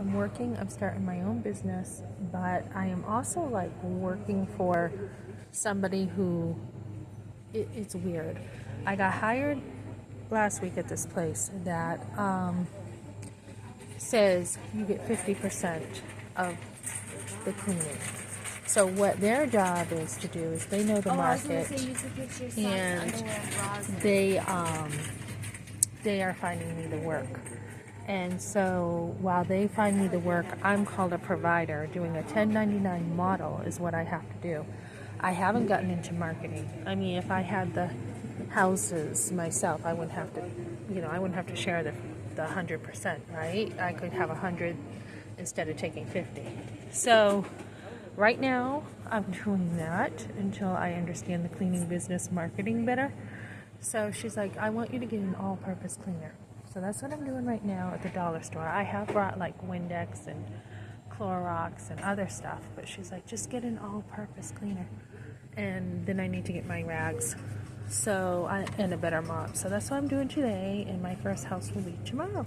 I'm working, I'm starting my own business, but I am also like working for somebody who, it's weird. I got hired last week at this place that says you get 50% of the cleaning. So what their job is to do is they know the market, and they are finding me the work. And so while they find me the work, I'm called a provider. Doing a 1099 model is what I have to do. I haven't gotten into marketing. I mean, if I had the houses myself, I wouldn't have to, I wouldn't have to share the 100%, right? I could have 100 instead of taking 50. So right now, I'm doing that until I understand the cleaning business marketing better. So she's like, I want you to get an all-purpose cleaner. So that's what I'm doing right now at the dollar store. I have brought like Windex and Clorox and other stuff, but she's like, just get an all-purpose cleaner. And then I need to get my rags. And a better mop. So that's what I'm doing today, and my first house will be tomorrow.